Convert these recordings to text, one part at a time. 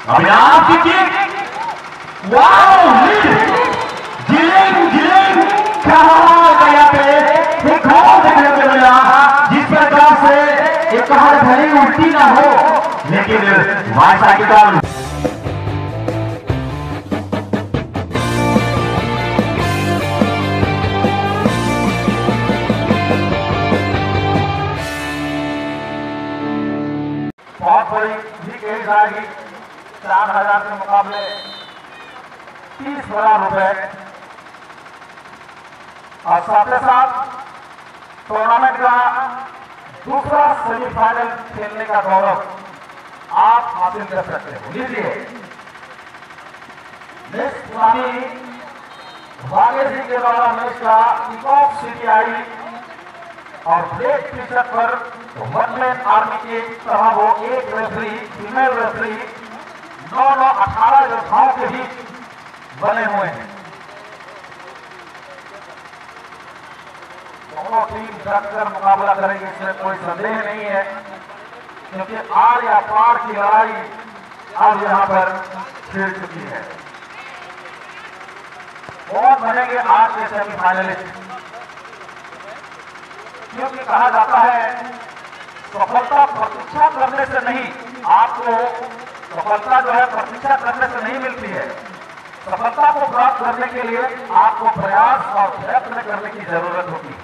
अभिनाश की kick, wow गिलिंग कहा गया पे एक और देखने को मिला जिस प्रकार से एक बार भले उल्टी ना हो लेकिन वाइसा की काल बहुत बड़ी भी कही जाएगी। 4,000 के मुकाबले 30,000 रुपए और साथ ही साथ टूर्नामेंट का दूसरा सेमीफाइनल खेलने का गौरव आप हासिल कर सकते हो। लीजिए मिस पुरानी भाग्य जी के द्वारा मैच का किक ऑफ सीटी आई और ब्रेक टी-शर्ट पर वन मैन आर्मी की तरह वो एक रेफरी फीमेल रेफरी 9-9-18 योद्धाओं के बीच बने हुए हैं। दोनों टीम डटकर मुकाबला करेंगे, इसमें कोई संदेह नहीं है, क्योंकि आर या पार की लड़ाई अब यहां पर छिड़ चुकी है। कौन बनेंगे आज के सेमीफाइनलिस्ट? क्योंकि कहा जाता है सफलता प्रतीक्षा करने से नहीं, आपको सफलता जो है प्रतीक्षा करने से नहीं मिलती है। सफलता को प्राप्त करने के लिए आपको प्रयास और प्रयत्न करने की जरूरत होती है।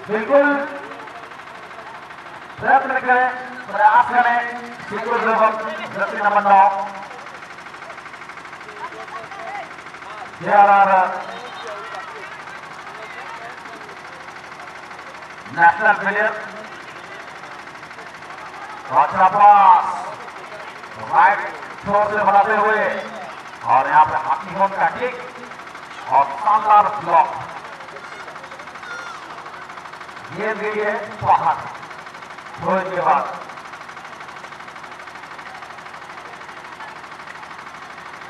बिल्कुल प्रयत्न करें, प्रयास करें। जर्सी नंबर 9 नेशनल प्लेयर पास राइट छोर से बढ़ाते हुए और यहां पे हाथी होम का किक और शानदार ब्लॉक। गेंद गई है बाहर थोड़े के बाद।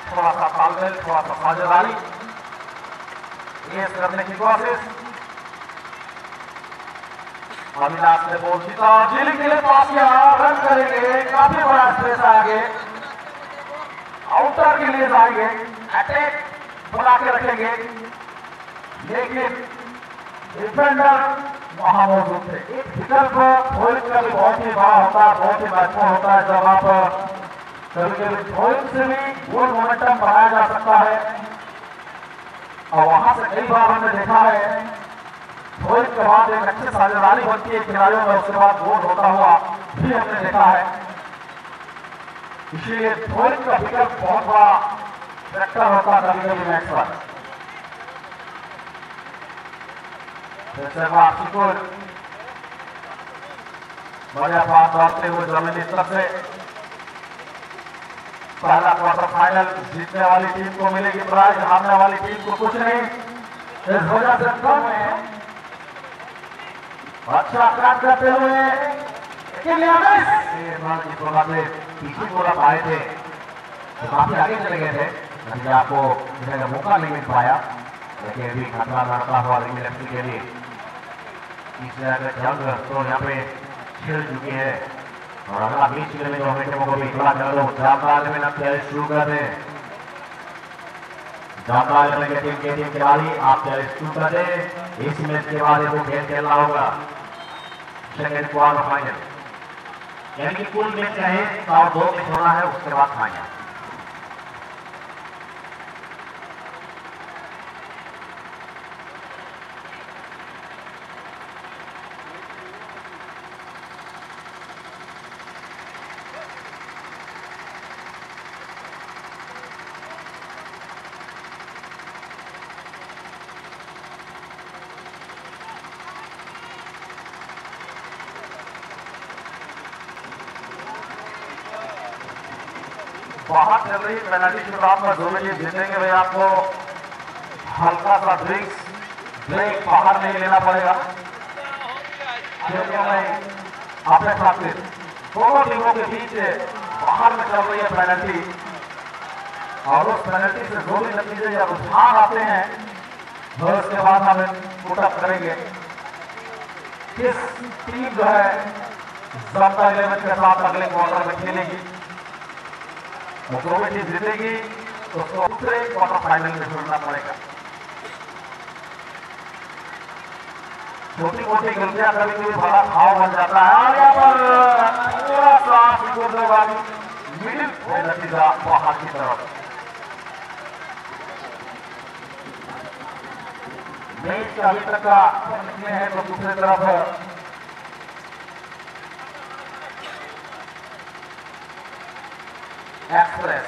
थोड़ा सा तालमेल, थोड़ा सा साझेदारी करने की कोशिश। अविनाश ने बोल जीता, जिल के लिए पास किया, रन करेंगे, काफी बड़ा स्पेस आगे, आउटर के लिए जाएंगे, अटैक बना के रखेंगे, लेकिन डिफेंडर वहां मौजूद थे। एक विकल्प थ्रोइंग का भी बहुत ही बड़ा होता है, बहुत ही महत्वपूर्ण होता है, जब आप कभी कभी थ्रोइंग से भी गोल मोमेंटम बढ़ाया जा सकता है। और वहां से कई बार हमने देखा है थ्रोइंग के बाद एक अच्छी साझेदारी बनती है खिलाड़ियों में, उसके बाद गोल होता हुआ भी हमने देखा है। इसीलिए थ्रोइंग का विकल्प बहुत बड़ा फैक्टर होता है कभी कभी मैच पर। बढ़िया बात दौड़ते हुए जमीनी स्तर से पहला क्वार्टर फाइनल जीतने वाली टीम को मिलेगी प्राइज, हारने वाली टीम को कुछ नहीं। इस वजह से कम है। अच्छा क्रैक करते हुए पीछे गोला पाए थे तो काफी आगे चले गए थे, लेकिन आपको मौका नहीं मिल पाया। लेकिन अभी खतरा लड़ता हुआ लेफ्टी के लिए जंग तो यहाँ पे छिड़ चुकी है और अगला बीच में जो हमें को भी थोड़ा कर लो। जामताल में ना शुरू कर दें, जामताल में टीम खिलाड़ी आप शुरू कर दें। इस मैच के बाद वो खेल खेलना होगा सेकेंड क्वार्टर फाइनल, यानी कि कुल मैच चाहे और 2 मैच होना है, उसके बाद फाइनल। बाहर चल रही पेनल्टी शुरुआत में दोनों टीम जीतेंगे भाई, आपको हल्का सा ब्रेक बाहर नहीं लेना पड़ेगा, क्योंकि हमें अपने खातिर दोनों टीमों के बीच बाहर में चल रही है पेनल्टी। और उस पेनल्टी से जो भी नतीजे जब उठान आते हैं तो उसके बाद हम पुटअप करेंगे किस टीम जो है जनता 11 के साथ अगले क्वार्टर में खेलेगी। जो भी टीम जीतेगी उसको दूसरे क्वार्टर फाइनल में जुड़ना पड़ेगा। छोटी मोटी गलतियां कभी कभी बड़ा घाव बन जाता है और यहाँ पर थोड़ा सा सिक्योर वाली मिडिल नतीजा बाहर की तरफ। मैच का अभी तक का निकले हैं तो दूसरी तरफ एक्सप्रेस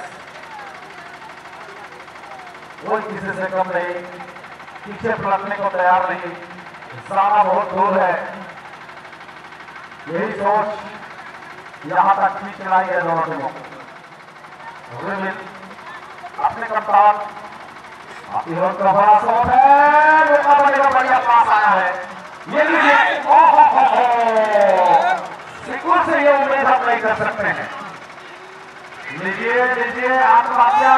कोई किसी से कम नहीं, पीछे पलटने को तैयार नहीं, जाना बहुत दूर है, यही सोच यहां तक खींच चलाई है दोनों टीमों। अपने कप्तान का बड़ा शॉट है, बढ़िया पास आया है, ये लीजिए सिकुल से ये उम्मीद हम नहीं कर सकते हैं। लीजिए लीजिए आत्महत्या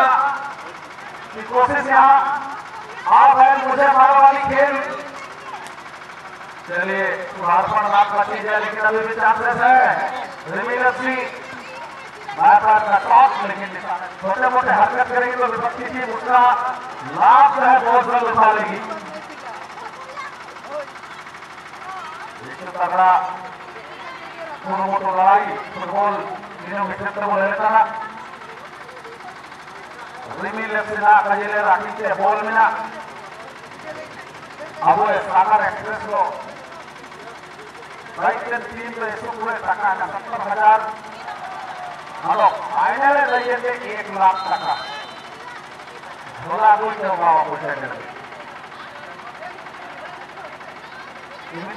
की कोशिश यहाँ आप है, मुझे मारो वाली खेल। चलिए सुधारपण नाम का चीज है लेकिन अभी भी चांसेस है। रिमिलसली लेकिन छोटे मोटे हरकत करेंगे तो विपक्षी टीम उसका लाभ जो है बहुत जल्द उठा लेगी। लेकिन तगड़ा छोटो मोटो लड़ाई फुटबॉल तीनों के क्षेत्र में रहता ना। रिमिलसली कजिले राखी से बॉल मिला, अब वो सागर एक्सप्रेस को टीम को इसको पूरे टका 70,000 हेलो फाइनल रहिए थे 1 लाख टका झोला दूर के होगा पूछे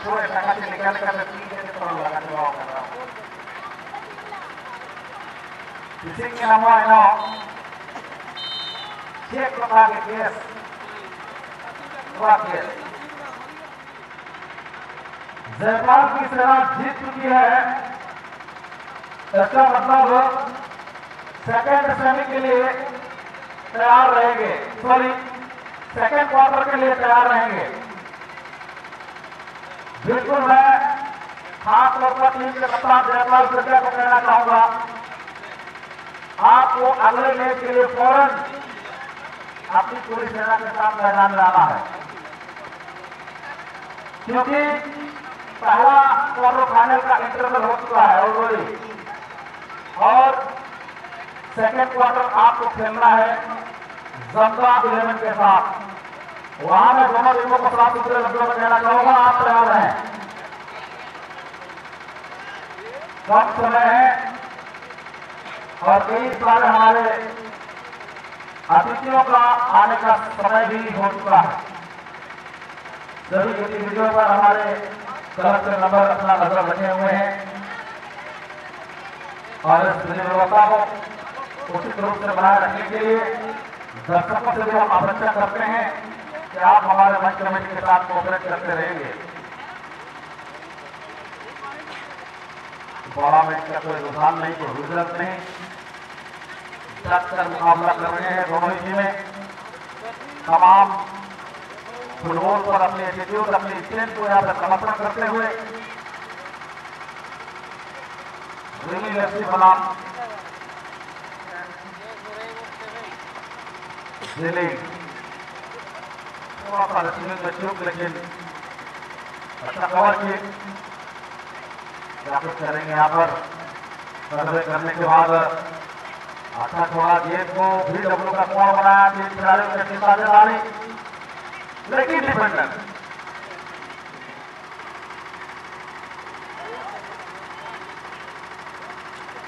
थोड़े टका से निकाल कर 3 के तरह लगा देवा कर रहा हूँ। किसी के नाम है ना 6 प्रकार के केस केस जयपाल की सेना जीत चुकी है, इसका मतलब सेकेंड सेमी के लिए तैयार रहेंगे, सॉरी सेकेंड क्वार्टर के लिए तैयार रहेंगे। बिल्कुल मैं खास तौर पर टीम के कप्तान जयपाल बिरजा को कहना चाहूंगा, आपको अगले मैच के लिए फौरन अपनी पूरी सेना के साथ मैदान में आना है, क्योंकि पहला क्वार्टर फाइनल का इंटरवल हो चुका है ऑलरेडी और सेकेंड क्वार्टर आपको खेलना है जमदा 11 के साथ। वहां में दोनों टीमों को साफ सुथरे लफ्जों में कहना चाहूंगा, आप तैयार हैं, कम समय है और कई सारे हमारे अतिथियों का आने का समय भी हो चुका है। सभी गतिविधियों पर हमारे तरफ से नंबर अपना नजर रखे हुए हैं और इस गुणवत्ता को उचित रूप से बनाए रखने के लिए दर्शकों से जो हम अपेक्षा करते हैं कि आप हमारे मंच कमेटी के साथ कोऑपरेट करते रहेंगे। बड़ा मैच का कोई रुझान नहीं, कोई रुझान नहीं, डट कर मुकाबला कर रहे हैं दोनों ही टीमें। तमाम फुटबॉल पर अपनी एटीट्यूड अपनी स्ट्रेंथ को यहाँ पर समर्पण करते हुए रिमिलसली बनाम थोड़ा सा रसीद में चूक, लेकिन अच्छा कवर किए। क्या कुछ करेंगे यहाँ पर सर्वे करने के बाद अच्छा थोड़ा गेंद को VW का कोण बनाया, 3 खिलाड़ियों के साझेदारी लेकिन डिफेंडर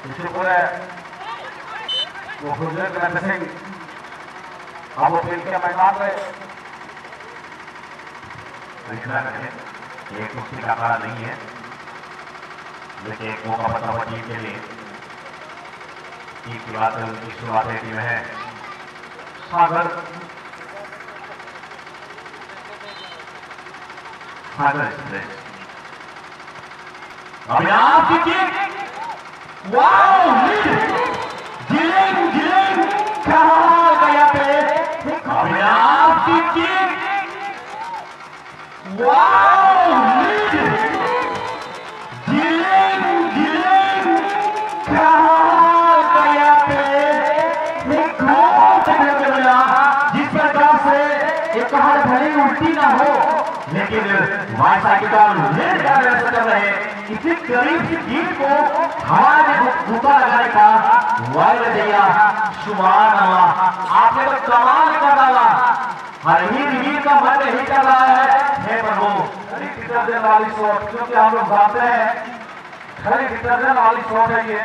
इसी पूरे वो गुजरेंद्र सिंह अब वो खेल के मैदान में एक कुश्ती का अखाड़ा नहीं है, लेकिन एक मौका पता हुआ टीम के लिए। टीम की बात है, उनकी शुरुआती टीम है सागर एक्सप्रेस। अभियान की किक, वाओ गिलिंग गिलिंग कहाँ गया पे, अभियान की किक, वाओ गिलिंग गिलिंग कहाँ गया पे, उल्टी ना हो, लेकिन वाइस आर्टिकल लेट कर रहे इतनी करीब से गीत को हवा में घूटा लगाने का वायर दिया। सुभान अल्लाह, आपने तो कमाल कर डाला। हर हीर का मन नहीं कर रहा है। हे प्रभु, डिटर्जेंट वाली सोप, क्योंकि हम लोग जानते हैं खरी डिटर्जेंट वाली सोप है ये,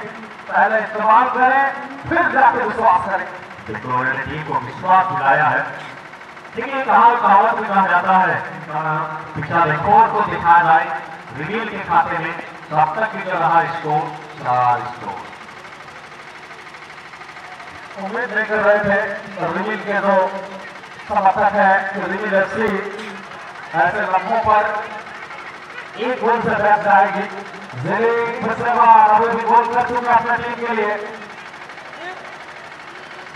पहले इस्तेमाल करें फिर जाके विश्वास करें। टेक्नोलॉजी को विश्वास दिलाया है। देखिए कहावत भी कहा जाता है, पिछला रिकॉर्ड को दिखाया जाए रिवील के खाते में, तब तक भी रहा स्कोर 4 स्कोर। उम्मीद नहीं कर रहे थे रिवील के जो समर्थक है कि रिवील एफसी ऐसे लम्हों पर एक गोल से बैठ जाएगी। अभी भी गोल कर चुके अपने टीम के लिए,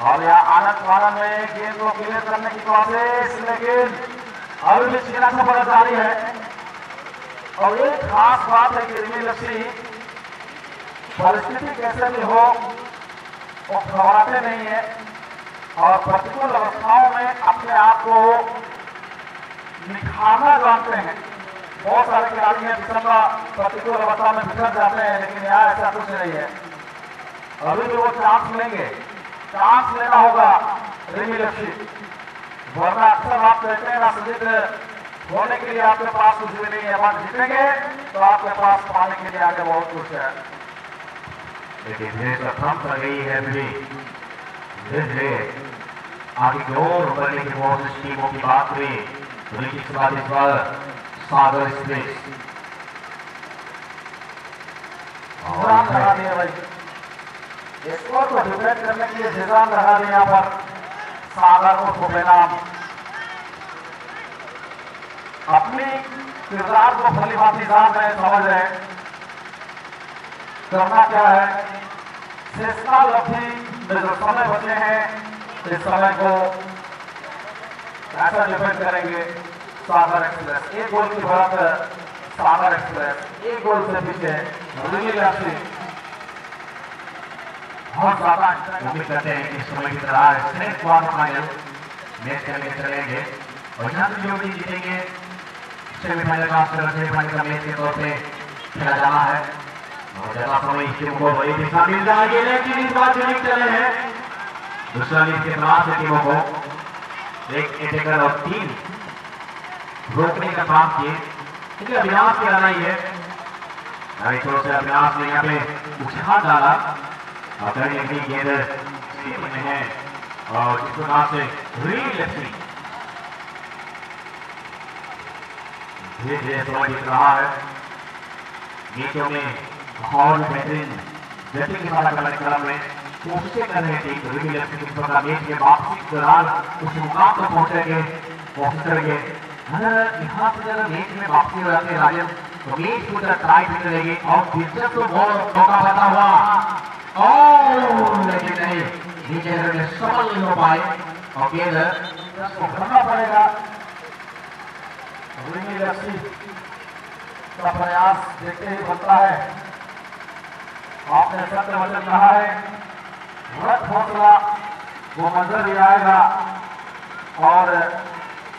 और यहाँ आनंद फानंद में गेंद को क्लियर करने की कोशिश, लेकिन अभी भी छीना सफर जारी है। और एक खास बात है कि रिवील एफसी परिस्थिति कैसे भी हो वो घबराते नहीं है और प्रतिकूल अवस्थाओं में अपने आप को निखारना जानते हैं। बहुत सारे खिलाड़ी हैं जिसका प्रतिकूल अवस्था में बिखर जाते हैं, लेकिन यहाँ ऐसा कुछ नहीं है। अभी भी वो चांस लेंगे, चांस लेना होगा रिवील एफसी, वरना अक्सर आप कहते हैं ना सुजीत होने के लिए आपके पास कुछ भी नहीं है, बात जीतेंगे तो आपके पास पाने के लिए आगे बहुत कुछ है। लेकिन धीरे से थम कर गई है, धीरे आगे की ओर बढ़ने की कोशिश टीमों की बात हुई। इस बार सागर एक्सप्रेस लगा दिया भाई, स्कोर को डिफेंड करने के लिए निजाम लगा दिया पर सागर को बेनाम अपनी किरदार को भली भांति जान रहे, समझ रहे करना क्या है। शेषकाल अवधि में जो समय बचे हैं इस समय को ऐसा डिफेंड करेंगे सागर एक्सप्रेस। एक गोल की बढ़त सागर एक्सप्रेस, एक गोल से पीछे रिवील एफसी। बहुत ज्यादा उम्मीद करते हैं कि इस समय की तरह क्वार्टर फाइनल मैच खेलने चलेंगे और यहाँ से जो भी जीतेंगे सेमीफाइनल का सेमीफाइनल का मैच के तौर पे खेला जाना है और ज्यादा समय इस टीम को बड़ी दिशा मिल जाएगी। लेकिन इस बार जो चले हैं दूसरा लीग के खिलाफ टीमों को एक अटैकर और 3 रोकने का काम किए, क्योंकि अविनाश की लड़ाई है। राइटों से अविनाश ने यहाँ पे उछाल डाला और कहीं भी गेंद में है और इस प्रकार से रिवील एफसी धीरे धीरे समय दिख रहा है। मैचों में और बेहतरीन बैटिंग के साथ कार्यक्रम में कोशिशें कर रहे थे रिवील एफसी किस प्रकार मैच के वापसी के दौरान उस मुकाम तक पहुंचेंगे, कोशिश करेंगे। अगर यहाँ से अगर मैच में वापसी हो जाती है राजन तो मैच को टाइट भी रहेगी और दिलचस्प तो बहुत मौका बता हुआ और लेकिन नहीं नीचे में सफल नहीं हो पाए और गेंद को करना पड़ेगा। रिवील एफसी का प्रयास देखते ही बनता है। आपने सत्य वचन कहा है, व्रत हौसला वो मंजर भी आएगा और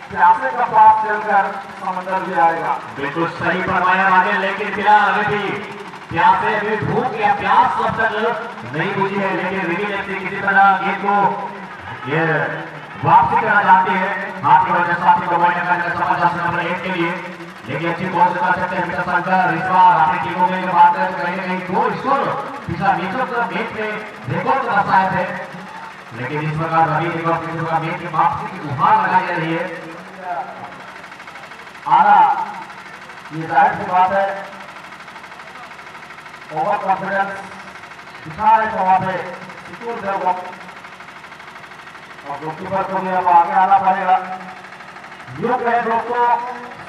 प्यासे का पास चलकर समंदर भी आएगा। बिल्कुल सही फरमाया आगे, लेकिन फिलहाल अभी भी प्यासे अभी भूख या प्यास जब तक नहीं बुझी है, लेकिन रिवील एफसी किसी तरह गेंद को ये वापसी करना चाहती है। हाथ की वजह साथी को बढ़ने का समाचार नंबर 1 के लिए, लेकिन अच्छी कोशिश कर सकते हैं शंकर इस बार अपनी टीमों में बात कहीं ना कहीं 2 स्कोर पिछला मैच में रिकॉर्ड दर्शाए थे, लेकिन इस प्रकार अभी मैच की वापसी की गुहार लगाई जा रही है। आना ये जाहिर सी बात है, ओवर कॉन्फिडेंस दिखा रहे थे वहां पे सिक्योर देव और गोलकीपर को भी अब आगे आना पड़ेगा। योग है दोस्तों,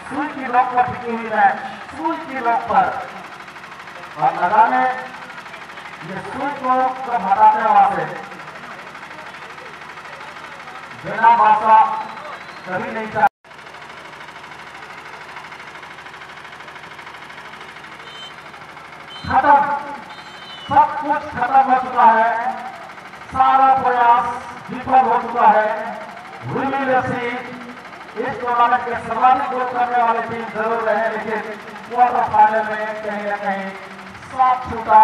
सुई की नोक पर टिकी हुई है, सुई की नोक पर, और लगाने ये सुई को जब हटाते हैं वहां से बिना भाषा कभी नहीं चाह। खत्म, सब कुछ खत्म हो चुका है, सारा प्रयास विफल हो चुका है। रिवील एफसी इस टूर्नामेंट के सर्वाधिक गोल करने वाली टीम जरूर रहे, लेकिन क्वार्टर फाइनल में कहीं न कहीं साथ छूटा